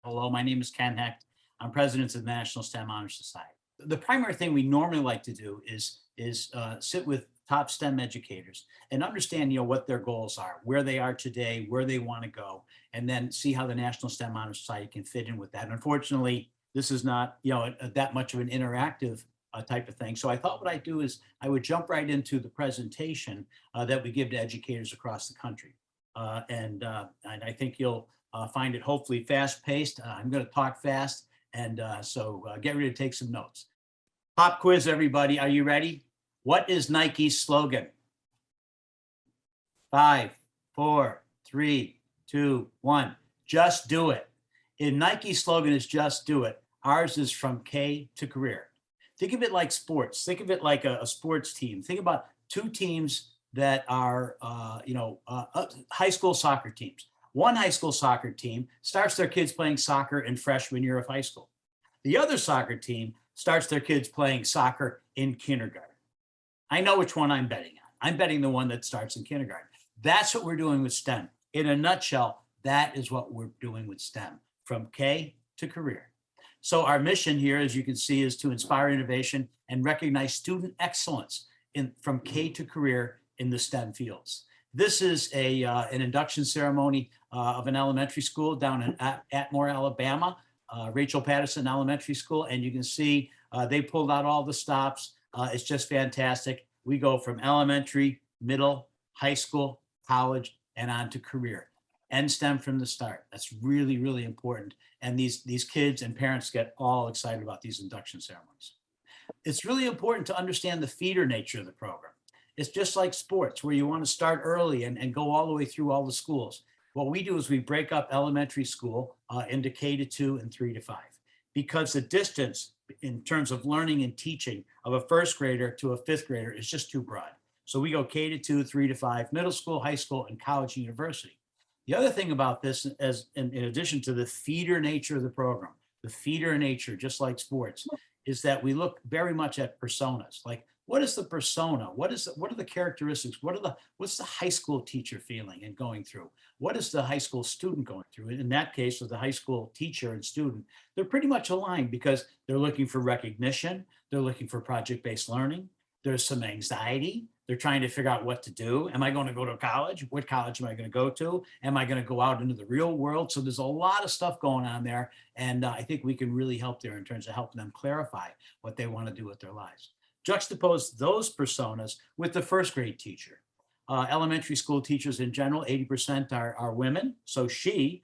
Hello, my name is Ken Hecht. I'm president of the National STEM Honor Society. The primary thing we normally like to do is sit with top STEM educators and understand, what their goals are, where they are today, where they want to go, and then see how the National STEM Honor Society can fit in with that. Unfortunately, this is not, that much of an interactive type of thing. So I thought what I'd do is I would jump right into the presentation that we give to educators across the country. And I think you'll find it hopefully fast paced. I'm going to talk fast. And so get ready to take some notes. Pop quiz, everybody. Are you ready? What is Nike's slogan? 5, 4, 3, 2, 1. Just do it. In Nike's slogan is just do it. Ours is from K to career. Think of it like sports. Think of it like a sports team. Think about two teams that are, high school soccer teams. One high school soccer team starts their kids playing soccer in freshman year of high school. The other soccer team starts their kids playing soccer in kindergarten. I know which one I'm betting on. I'm betting the one that starts in kindergarten. That's what we're doing with STEM. In a nutshell, that is what we're doing with STEM, from K to career. So our mission here, as you can see, is to inspire innovation and recognize student excellence from K to career in the STEM fields. This is an induction ceremony of an elementary school down in Atmore, Alabama, Rachel Patterson Elementary School. And you can see they pulled out all the stops. It's just fantastic. We go from elementary, middle, high school, college, and on to career. NSTEM from the start. That's really, really important. And these kids and parents get all excited about these induction ceremonies. It's really important to understand the feeder nature of the program. It's just like sports, where you want to start early and go all the way through all the schools. What we do is we break up elementary school into K to 2 and 3 to 5, because the distance in terms of learning and teaching of a first grader to a fifth grader is just too broad. So we go K to 2, 3 to 5, middle school, high school, and college and university. The other thing about this, as in addition to the feeder nature of the program, the feeder nature, just like sports, is that we look very much at personas. Like, what is the persona? What are the characteristics? What's the high school teacher feeling and going through? What is the high school student going through? In that case, with the high school teacher and student, they're pretty much aligned because they're looking for recognition. They're looking for project-based learning. There's some anxiety. They're trying to figure out what to do. Am I going to go to college? What college am I going to go to? Am I going to go out into the real world? So there's a lot of stuff going on there. And I think we can really help there in terms of helping them clarify what they want to do with their lives. Juxtapose those personas with the first grade teacher. Elementary school teachers in general, 80% are women. So she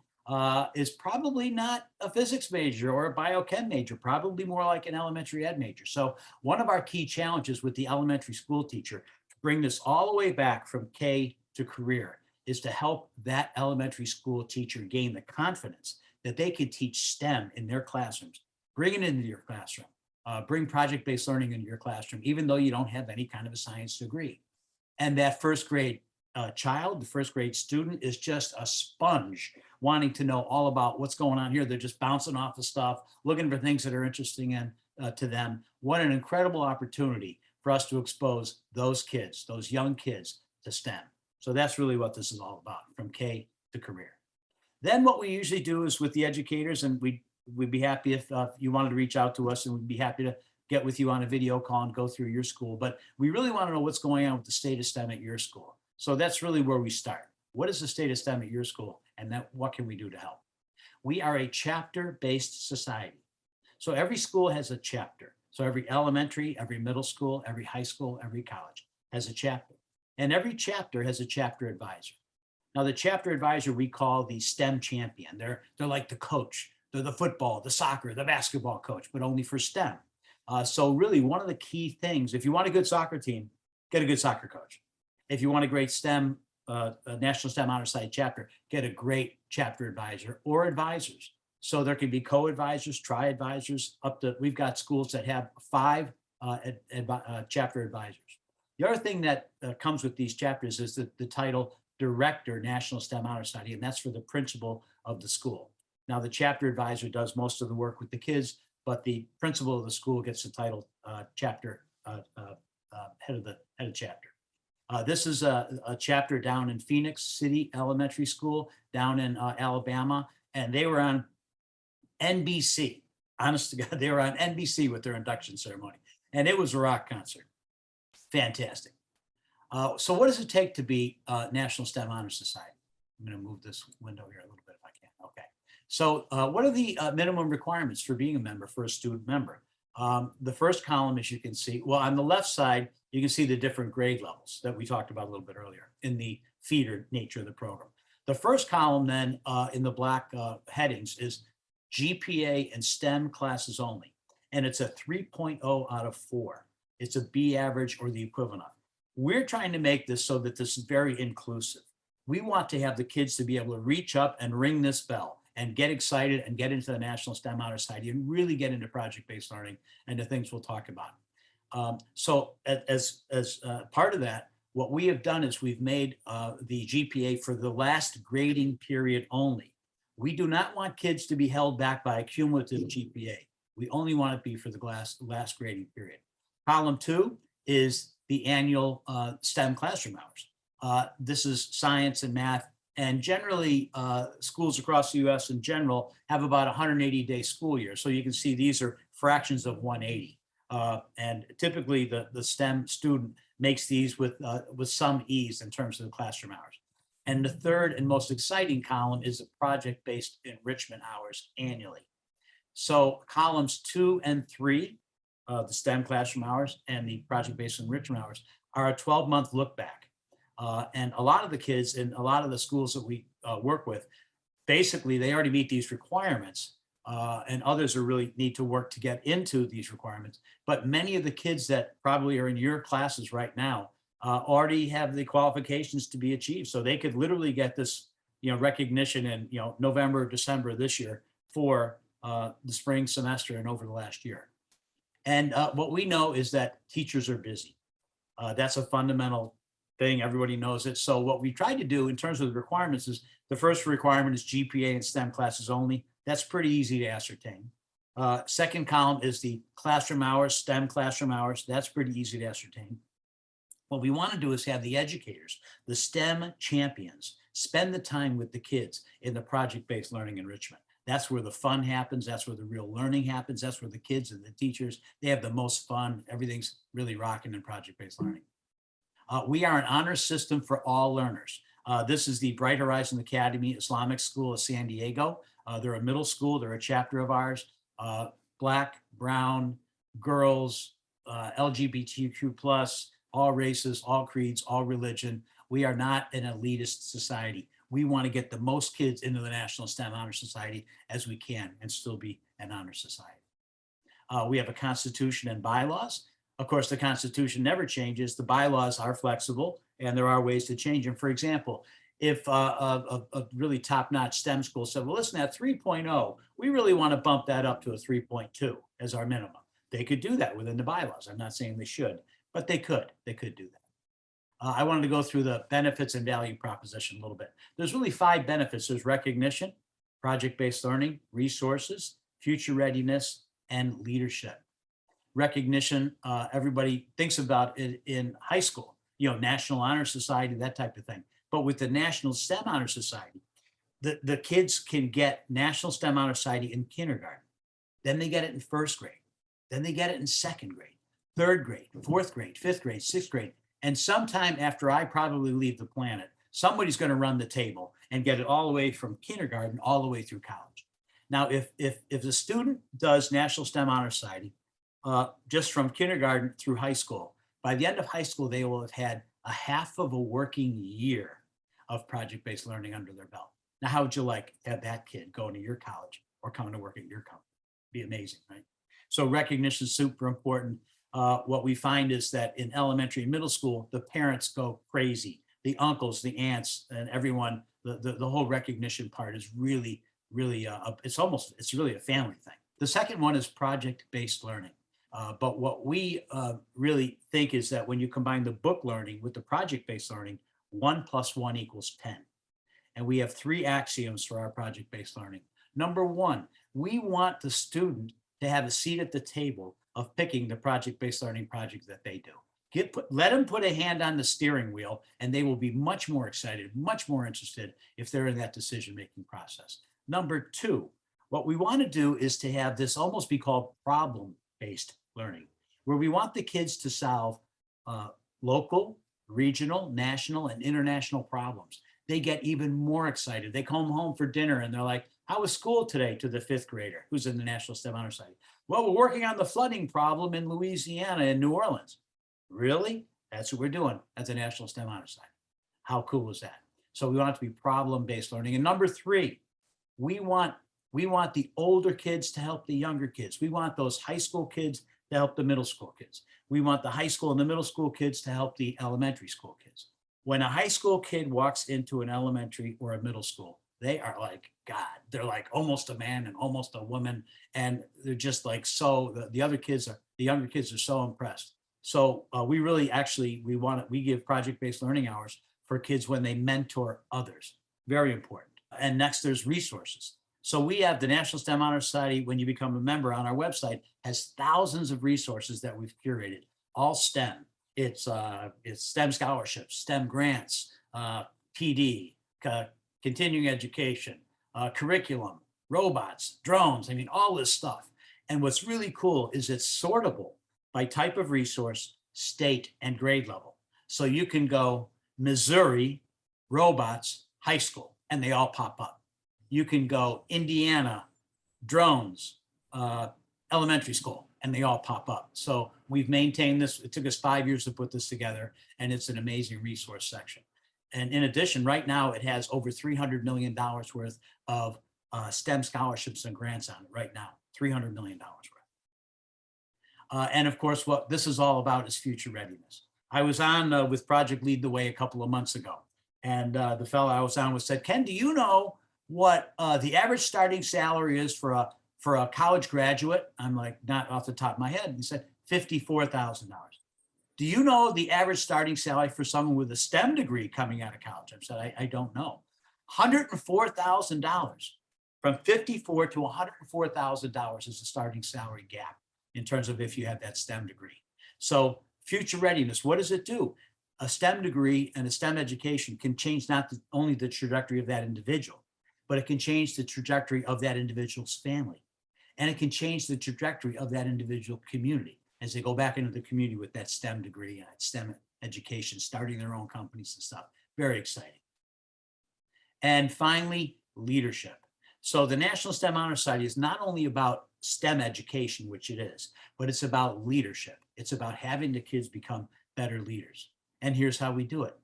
is probably not a physics major or a biochem major, probably more like an elementary ed major. So one of our key challenges with the elementary school teacher, to bring this all the way back from K to career, is to help that elementary school teacher gain the confidence that they can teach STEM in their classrooms. Bring it into your classroom. Bring project-based learning into your classroom, even though you don't have any kind of a science degree. And that first grade child, the first grade student, is just a sponge wanting to know all about what's going on here. They're just bouncing off the stuff, looking for things that are interesting to them. What an incredible opportunity for us to expose those kids, those young kids, to STEM. So that's really what this is all about, from K to career. Then what we usually do is with the educators, and we'd be happy if you wanted to reach out to us, and we'd be happy to get with you on a video call and go through your school. But we really want to know what's going on with the state of STEM at your school. So that's really where we start. What is the state of STEM at your school? And then what can we do to help? We are a chapter-based society. So every school has a chapter. So every elementary, every middle school, every high school, every college has a chapter. And every chapter has a chapter advisor. Now, the chapter advisor we call the STEM champion. They're like the coach. They're the football, the soccer, the basketball coach, but only for STEM. So really, one of the key things, if you want a good soccer team, get a good soccer coach. If you want a great STEM, National STEM Honor Society chapter, get a great chapter advisor or advisors. So there can be co-advisors, tri-advisors, we've got schools that have 5 chapter advisors. The other thing that comes with these chapters is the title Director, National STEM Honor Society, and that's for the principal of the school. Now, the chapter advisor does most of the work with the kids, but the principal of the school gets the title chapter head of chapter. This is a chapter down in Phoenix City Elementary School down in Alabama, and they were on NBC. Honest to God, they were on NBC with their induction ceremony, and it was a rock concert. Fantastic. So what does it take to be National STEM Honor Society? I'm going to move this window here a little bit if I can. Okay. So what are the minimum requirements for being a member, for a student member? The first column, as you can see, well, on the left side, you can see the different grade levels that we talked about a little bit earlier in the feeder nature of the program. The first column then in the black headings is GPA and STEM classes only. And it's a 3.0 out of 4. It's a B average or the equivalent of. We're trying to make this so that this is very inclusive. We want to have the kids to be able to reach up and ring this bell and get excited and get into the National STEM Honor Society and really get into project-based learning and the things we'll talk about. So as part of that, what we have done is we've made the GPA for the last grading period only. We do not want kids to be held back by a cumulative GPA. We only want it to be for the last grading period. Column 2 is the annual STEM classroom hours. This is science and math, and generally schools across the US in general have about 180-day school year. So you can see these are fractions of 180. And typically the STEM student makes these with some ease in terms of the classroom hours. And the third and most exciting column is the project-based enrichment hours annually. So columns 2 and 3, the STEM classroom hours and the project-based enrichment hours, are a 12-month look back. And a lot of the kids in a lot of the schools that we work with, basically they already meet these requirements, and others are really need to work to get into these requirements. But many of the kids that probably are in your classes right now already have the qualifications to be achieved. So they could literally get this, recognition in, November, December this year for the spring semester and over the last year. And what we know is that teachers are busy. That's a fundamental thing. Everybody knows it. So what we tried to do in terms of the requirements is the first requirement is GPA and STEM classes only. That's pretty easy to ascertain. Second column is the classroom hours, STEM classroom hours. That's pretty easy to ascertain. What we want to do is have the educators, the STEM champions, spend the time with the kids in the project-based learning enrichment. That's where the fun happens. That's where the real learning happens. That's where the kids and the teachers, they have the most fun. Everything's really rocking in project-based learning. We are an honor system for all learners. This is the Bright Horizon Academy Islamic School of San Diego. They're a middle school. They're a chapter of ours. Black, brown, girls, LGBTQ+, all races, all creeds, all religion. We are not an elitist society. We want to get the most kids into the National STEM Honor Society as we can and still be an honor society. We have a constitution and bylaws. Of course, the Constitution never changes. The bylaws are flexible, and there are ways to change them. For example, if a really top-notch STEM school said, well, listen, at 3.0, we really want to bump that up to a 3.2 as our minimum. They could do that within the bylaws. I'm not saying they should, but they could. They could do that. I wanted to go through the benefits and value proposition a little bit. There's really 5 benefits. There's recognition, project-based learning, resources, future readiness, and leadership. Recognition, everybody thinks about it in high school, National Honor Society, that type of thing. But with the National STEM Honor Society, the kids can get National STEM Honor Society in kindergarten. Then they get it in 1st grade. Then they get it in 2nd grade, 3rd grade, 4th grade, 5th grade, 6th grade. And sometime after I probably leave the planet, somebody's going to run the table and get it all the way from kindergarten all the way through college. Now, if the student does National STEM Honor Society, just from kindergarten through high school, by the end of high school, they will have had a half of a working year of project-based learning under their belt. Now, how would you like to have that kid going to your college or coming to work at your company? Be amazing, right? So recognition is super important. What we find is that in elementary and middle school, the parents go crazy. The uncles, the aunts, and everyone, the whole recognition part is really, it's really a family thing. The second one is project-based learning. But what we really think is that when you combine the book learning with the project-based learning, 1 + 1 = 10. And we have 3 axioms for our project-based learning. Number 1, we want the student to have a seat at the table of picking the project-based learning project that they do. Let them put a hand on the steering wheel, and they will be much more excited, much more interested if they're in that decision-making process. Number 2, What we want to do is to have this almost be called problem-based learning, where we want the kids to solve local, regional, national, and international problems. They get even more excited. They come home for dinner and they're like, how was school today, to the fifth grader who's in the National STEM Honor Society? Well, we're working on the flooding problem in Louisiana and New Orleans. Really? That's what we're doing at the National STEM Honor Society. How cool is that? So we want it to be problem-based learning. And number three, we want the older kids to help the younger kids. We want those high school kids to help the middle school kids. We want the high school and the middle school kids to help the elementary school kids. When a high school kid walks into an elementary or a middle school, they are like God. They're like almost a man and almost a woman. And they're just like, so the younger kids are so impressed. So we really actually, we give project-based learning hours for kids when they mentor others. Very important. And next, there's resources. So we have the National STEM Honor Society, when you become a member on our website, has thousands of resources that we've curated, all STEM. It's STEM scholarships, STEM grants, PD, continuing education, curriculum, robots, drones, I mean, all this stuff. And what's really cool is it's sortable by type of resource, state, and grade level. So you can go Missouri, robots, high school, and they all pop up. You can go Indiana, drones, elementary school, and they all pop up. So we've maintained this. It took us 5 years to put this together, and it's an amazing resource section. And in addition, right now it has over $300 million worth of STEM scholarships and grants on it right now, $300 million worth. And of course, what this is all about is future readiness. I was on with Project Lead the Way a couple of months ago, and the fellow I was on with said, Ken, do you know what the average starting salary is for a college graduate? I'm like, not off the top of my head. He said, $54,000. Do you know the average starting salary for someone with a STEM degree coming out of college? I said, I don't know. $104,000. From $54,000 to $104,000 is the starting salary gap in terms of if you have that STEM degree. So future readiness, what does it do? A STEM degree and a STEM education can change not only the trajectory of that individual, but it can change the trajectory of that individual's family. And it can change the trajectory of that individual community as they go back into the community with that STEM degree and that STEM education, starting their own companies and stuff. Very exciting. And finally, leadership. So the National STEM Honor Society is not only about STEM education, which it is, but it's about leadership. It's about having the kids become better leaders. And here's how we do it.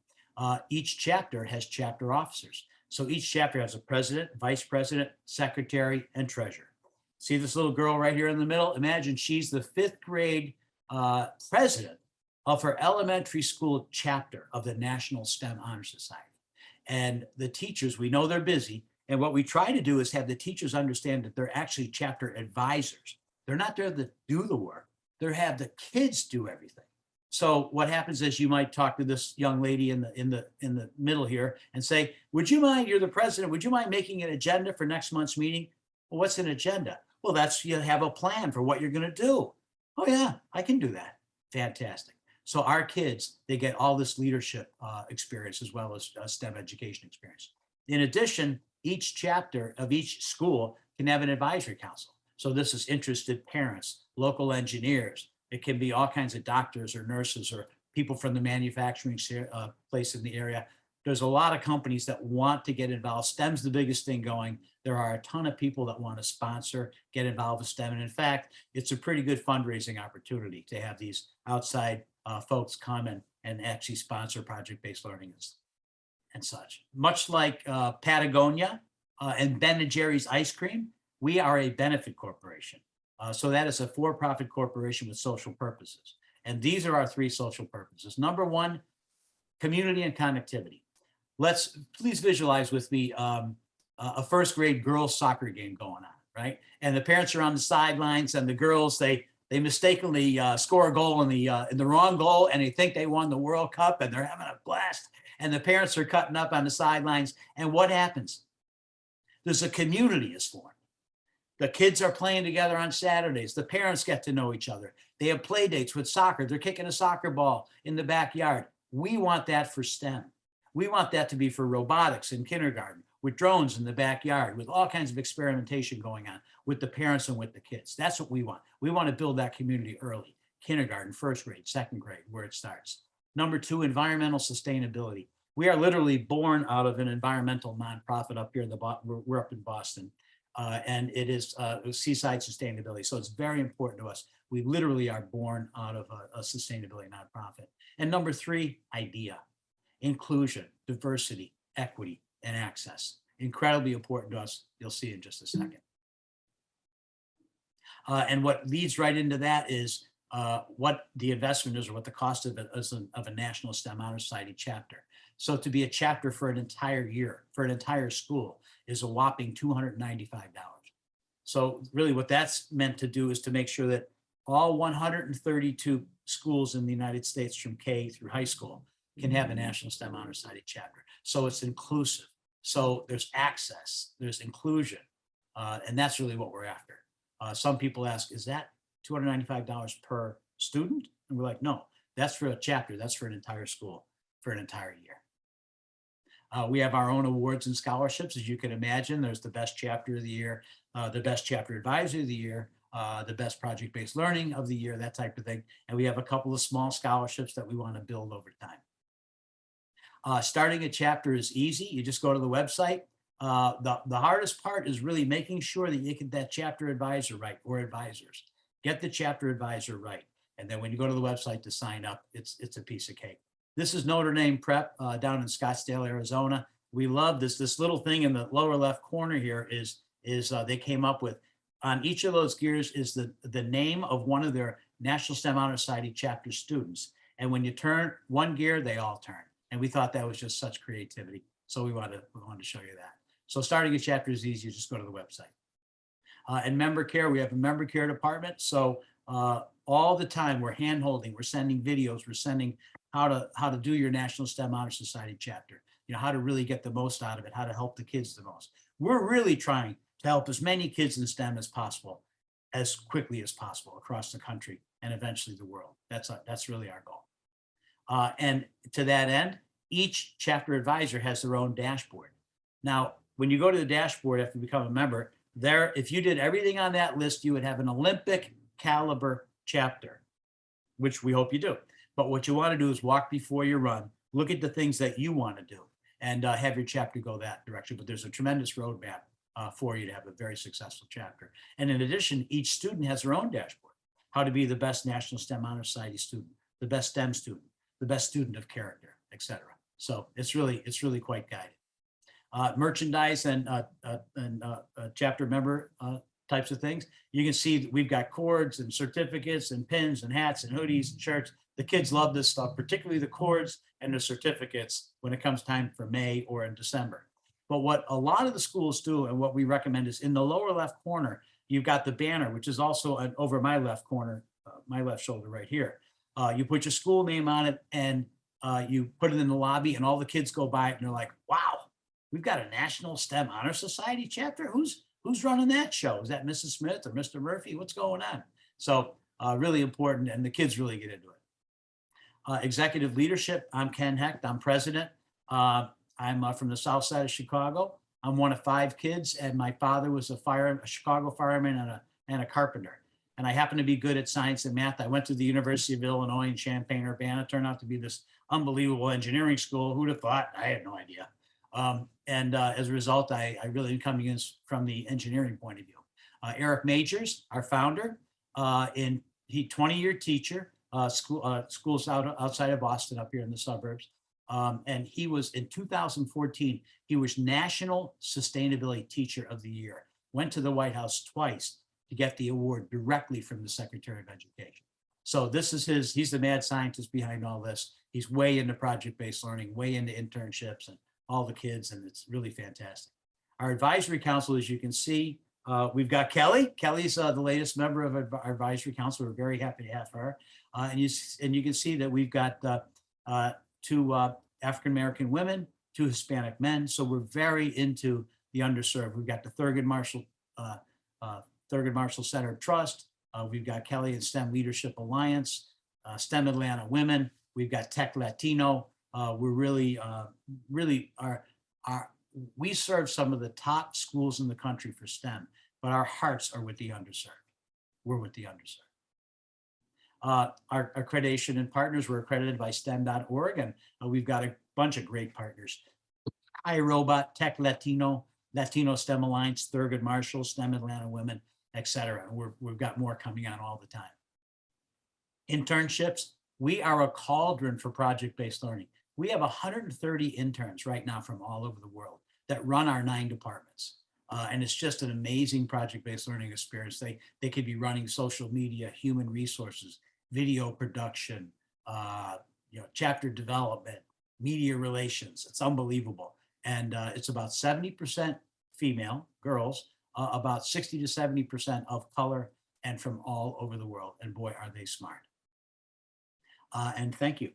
Each chapter has chapter officers. So each chapter has a president, vice president, secretary, and treasurer. See this little girl right here in the middle? Imagine she's the fifth grade president of her elementary school chapter of the National STEM Honor Society. And the teachers, we know they're busy. And what we try to do is have the teachers understand that they're actually chapter advisors. They're not there to do the work. They're have the kids do everything. So what happens is you might talk to this young lady in the middle here and say, would you mind, you're the president, would you mind making an agenda for next month's meeting? Well, what's an agenda? Well, that's, you have a plan for what you're going to do. Oh yeah, I can do that. Fantastic. So our kids, they get all this leadership experience as well as STEM education experience. In addition, each chapter of each school can have an advisory council. So this is interested parents, local engineers. It can be all kinds of doctors or nurses or people from the manufacturing place in the area. There's a lot of companies that want to get involved. STEM's the biggest thing going. There are a ton of people that want to sponsor, get involved with STEM. And in fact, it's a pretty good fundraising opportunity to have these outside folks come and actually sponsor project-based learning and such. Much like Patagonia and Ben & Jerry's ice cream, we are a benefit corporation. So that is a for-profit corporation with social purposes. And these are our three social purposes. Number one, community and connectivity. Let's please visualize with me a first grade girls soccer game going on, right? And the parents are on the sidelines and the girls, they mistakenly score a goal in the wrong goal and they think they won the World Cup and they're having a blast. And the parents are cutting up on the sidelines. And what happens? There's a community is formed. The kids are playing together on Saturdays. The parents get to know each other. They have play dates with soccer. They're kicking a soccer ball in the backyard. We want that for STEM. We want that to be for robotics in kindergarten. with drones in the backyard, with all kinds of experimentation going on with the parents and with the kids. That's what we want. We want to build that community early, kindergarten, first grade, second grade, where it starts. Number two, environmental sustainability. We are literally born out of an environmental nonprofit up here in we're up in Boston, and it is Seaside Sustainability. So it's very important to us. We literally are born out of a sustainability nonprofit. And number three, IDEA, inclusion, diversity, equity, and access. Incredibly important to us. You'll see in just a second. And what leads right into that is what the investment is, or what the cost of it is of a National STEM Honor Society chapter. So to be a chapter for an entire year, for an entire school, is a whopping $295. So really what that's meant to do is to make sure that all 132 schools in the United States from K through high school can have a National STEM Honor Society chapter. So it's inclusive. So there's access, there's inclusion, and that's really what we're after. Some people ask, is that $295 per student? And we're like, no, that's for a chapter. That's for an entire school for an entire year. We have our own awards and scholarships. As you can imagine, there's the best chapter of the year, the best chapter advisor of the year, the best project-based learning of the year, that type of thing. And we have a couple of small scholarships that we want to build over time. Starting a chapter is easy. You just go to the website. The hardest part is really making sure that you get that chapter advisor right, or advisors. Get the chapter advisor right. And then when you go to the website to sign up, it's a piece of cake. This is Notre Dame Prep down in Scottsdale, Arizona. We love this. This little thing in the lower left corner here is they came up with, on each of those gears is the name of one of their National STEM Honor Society chapter students. And when you turn one gear, they all turn. And we thought that was just such creativity. So we wanted to show you that. So starting a chapter is easy. You just go to the website. And member care, we have a member care department. So all the time we're hand-holding, we're sending videos, we're sending how to do your National STEM Honor Society chapter, how to really get the most out of it, how to help the kids the most. We're really trying to help as many kids in STEM as possible, as quickly as possible across the country and eventually the world. That's really our goal. And to that end, each chapter advisor has their own dashboard. Now, when you go to the dashboard after you become a member, there, if you did everything on that list, you would have an Olympic caliber chapter, which we hope you do. But what you want to do is walk before you run, look at the things that you want to do, and have your chapter go that direction. But there's a tremendous roadmap for you to have a very successful chapter. And in addition, each student has their own dashboard, how to be the best National STEM Honor Society student, the best STEM student, the best student of character, etc. So it's really quite guided. Merchandise and chapter member types of things. You can see that we've got cords and certificates and pins and hats and hoodies and shirts. The kids love this stuff, particularly the cords and the certificates when it comes time for May or in December. But what a lot of the schools do, and what we recommend, is in the lower left corner, you've got the banner, which is also over my left corner, my left shoulder right here. You put your school name on it, and you put it in the lobby, and all the kids go by it and they're like, wow, we've got a National STEM Honor Society chapter. Who's running that show? Is that Mrs. Smith or Mr. Murphy? What's going on? So really important, and the kids really get into it. Executive leadership. I'm Ken Hecht. I'm president. I'm from the south side of Chicago. I'm one of 5 kids, and my father was a Chicago fireman and a carpenter. And I happen to be good at science and math. I went to the University of Illinois in Champaign-Urbana. It turned out to be this unbelievable engineering school. Who'd have thought? I had no idea. As a result, I really am coming in from the engineering point of view. Eric Majors, our founder, 20-year teacher, schools outside of Boston, up here in the suburbs. And he was, in 2014, he was National Sustainability Teacher of the Year. Went to the White House twice to get the award directly from the Secretary of Education. So this is he's the mad scientist behind all this. He's way into project-based learning, way into internships and all the kids, and it's really fantastic. Our advisory council, as you can see, we've got Kelly. Kelly's the latest member of our advisory council. We're very happy to have her. And you can see that we've got 2 African-American women, 2 Hispanic men. So we're very into the underserved. We've got the Thurgood Marshall Center Trust. We've got Kelly and STEM Leadership Alliance, STEM Atlanta Women. We've got Tech Latino. We're really we serve some of the top schools in the country for STEM, but our hearts are with the underserved. We're with the underserved. Our accreditation and partners were accredited by STEM.org, and we've got a bunch of great partners. iRobot, Tech Latino, Latino STEM Alliance, Thurgood Marshall, STEM Atlanta Women, et cetera. And we've got more coming on all the time. Internships, we are a cauldron for project-based learning. We have 130 interns right now from all over the world that run our 9 departments. And it's just an amazing project-based learning experience. They could be running social media, human resources, video production, chapter development, media relations. It's unbelievable. And it's about 70% female girls, about 60 to 70% of color, and from all over the world. And boy, are they smart. And thank you.